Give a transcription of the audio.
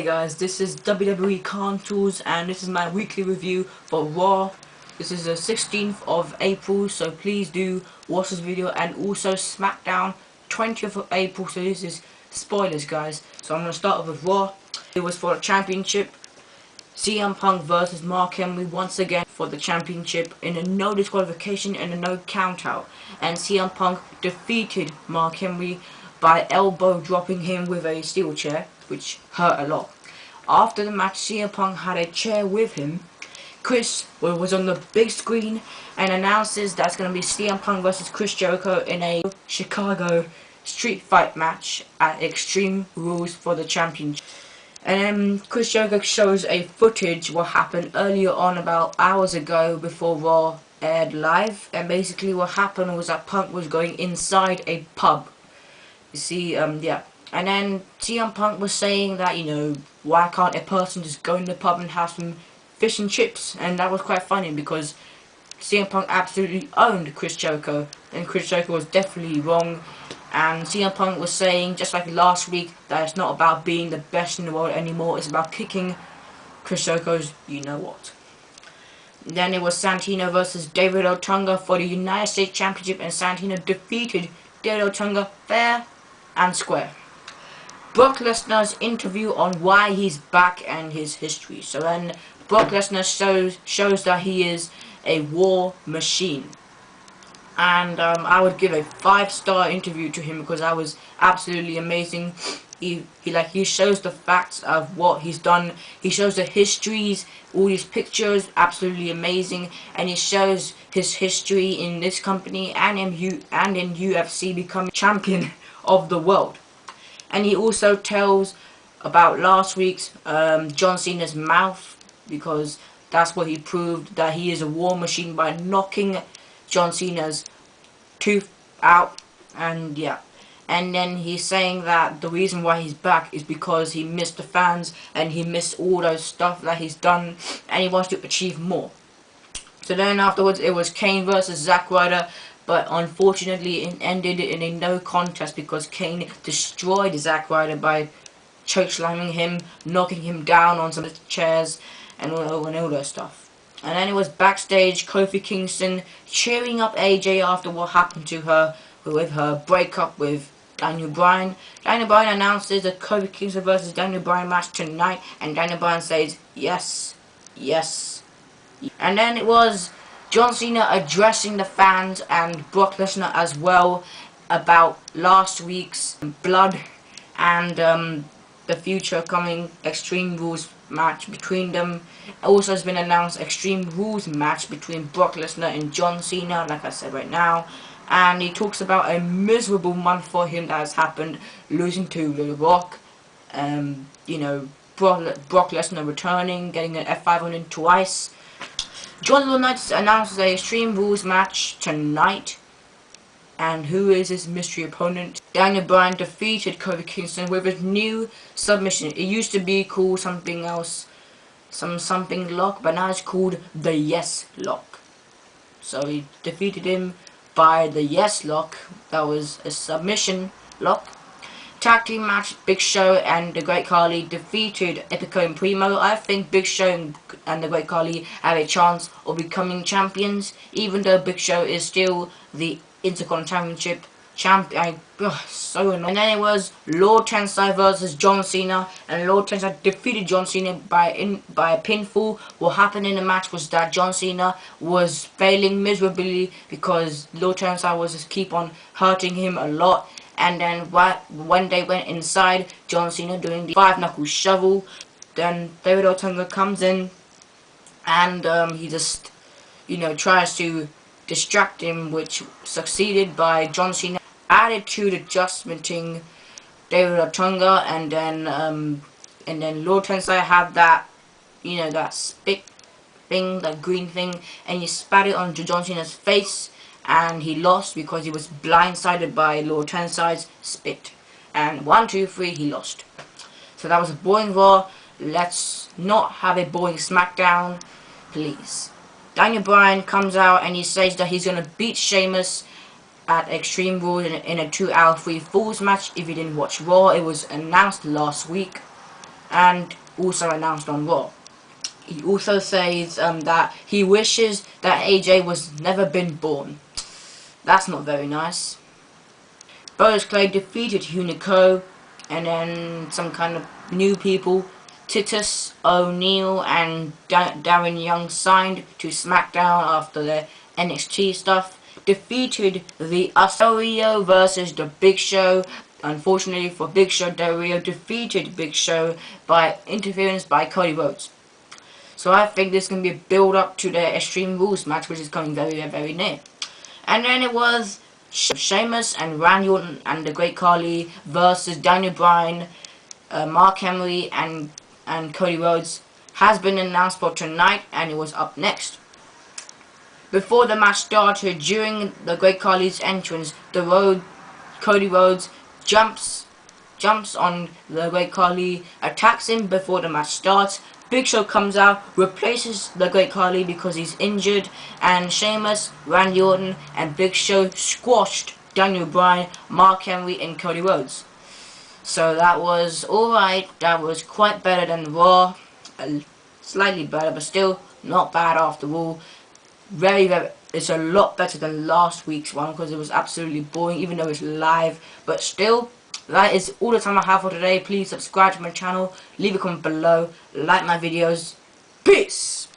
Hey guys, this is WWE Contours and this is my weekly review for Raw. This is the 16th of April, so please do watch this video, and also Smackdown 20th of April, so this is spoilers guys. So I'm going to start with Raw. It was for the championship. CM Punk versus Mark Henry once again for the championship in a no disqualification and a no count out. And CM Punk defeated Mark Henry by elbow dropping him with a steel chair, which hurt a lot. After the match, CM Punk had a chair with him. Chris was on the big screen and announces that's going to be CM Punk versus Chris Jericho in a Chicago street fight match at Extreme Rules for the championship. And Chris Jericho shows a footage what happened earlier on, about hours ago, before Raw aired live. And basically what happened was that Punk was going inside a pub. You see, yeah. And then CM Punk was saying that, you know, why can't a person just go in the pub and have some fish and chips? And that was quite funny because CM Punk absolutely owned Chris Jericho, and Chris Jericho was definitely wrong. And CM Punk was saying, just like last week, that it's not about being the best in the world anymore, it's about kicking Chris Jericho's you-know-what. Then it was Santino versus David Otunga for the United States Championship, and Santino defeated David Otunga fair and square. Brock Lesnar's interview on why he's back and his history. So then Brock Lesnar shows that he is a war machine. And I would give a 5-star interview to him because that was absolutely amazing. He shows the facts of what he's done. He shows the histories, all these pictures, absolutely amazing. And he shows his history in this company and in UFC, becoming champion of the world. And he also tells about last week's John Cena's mouth, because that's what he proved, that he is a war machine by knocking John Cena's tooth out. And yeah, and then he's saying that the reason why he's back is because he missed the fans and he missed all those stuff that he's done, and he wants to achieve more. So then afterwards it was Kane versus Zack Ryder, but unfortunately it ended in a no contest because Kane destroyed Zack Ryder by chokeslamming him, knocking him down on some chairs and all that stuff. And then it was backstage, Kofi Kingston cheering up AJ after what happened to her with her breakup with Daniel Bryan. Daniel Bryan announces the Kofi Kingston versus Daniel Bryan match tonight, and Daniel Bryan says yes, yes. And then it was John Cena addressing the fans and Brock Lesnar as well about last week's blood and the future coming Extreme Rules match between them. Also has been announced Extreme Rules match between Brock Lesnar and John Cena, like I said right now. And he talks about a miserable month for him that has happened, losing to The Rock, you know, Brock Lesnar returning, getting an F500 twice. John Laurinaitis announces a Extreme Rules match tonight. And who is his mystery opponent? Daniel Bryan defeated Kofi Kingston with his new submission. It used to be called something else, something lock, but now it's called the Yes Lock. So he defeated him by the Yes Lock. That was a submission lock. Tag team match, Big Show and the Great Khali defeated Epico and Primo. I think Big Show and the Great Khali have a chance of becoming champions, even though Big Show is still the Intercontinental Championship champion. So annoying. And then it was Lord Tensai versus John Cena, and Lord Tensai defeated John Cena by a pinfall. What happened in the match was that John Cena was failing miserably because Lord Tensai was just keep on hurting him a lot. And then when they went inside, John Cena doing the 5-knuckle shovel, then David Otunga comes in and he just, you know, tries to distract him, which succeeded by John Cena attitude adjustmenting David Otunga, and then Lord Tensai had that, you know, that spit thing, that green thing, and he spat it onto John Cena's face, and he lost because he was blindsided by Lord Tensai's spit. And 1, 2, 3, he lost. So that was a boring Raw. Let's not have a boring Smackdown, please. Daniel Bryan comes out and he says that he's going to beat Sheamus at Extreme Rules in a 2-hour 3 Falls match. If you didn't watch Raw, it was announced last week. and also announced on Raw. He also says that he wishes that AJ was never been born. That's not very nice. Brodus Clay defeated Hunico, and then some kind of new people. Titus O'Neil and Darren Young signed to SmackDown after their NXT stuff. Defeated the Del Rio versus the Big Show. Unfortunately for Big Show, Del Rio defeated Big Show by interference by Cody Rhodes. So I think this is going to be a build up to the Extreme Rules match, which is coming very, very near. And then it was Sheamus and Randy Orton and the Great Khali versus Daniel Bryan, Mark Henry and Cody Rhodes. Has been announced for tonight, and it was up next. Before the match started, during the Great Khali's entrance, Cody Rhodes jumps on the Great Khali, attacks him before the match starts. Big Show comes out, replaces the Great Khali because he's injured, and Sheamus, Randy Orton, and Big Show squashed Daniel Bryan, Mark Henry, and Cody Rhodes. So that was alright. That was quite better than Raw. Slightly better, but still not bad after all. It's a lot better than last week's one because it was absolutely boring, even though it's live. But still, that is all the time I have for today. Please subscribe to my channel, leave a comment below, like my videos. Peace!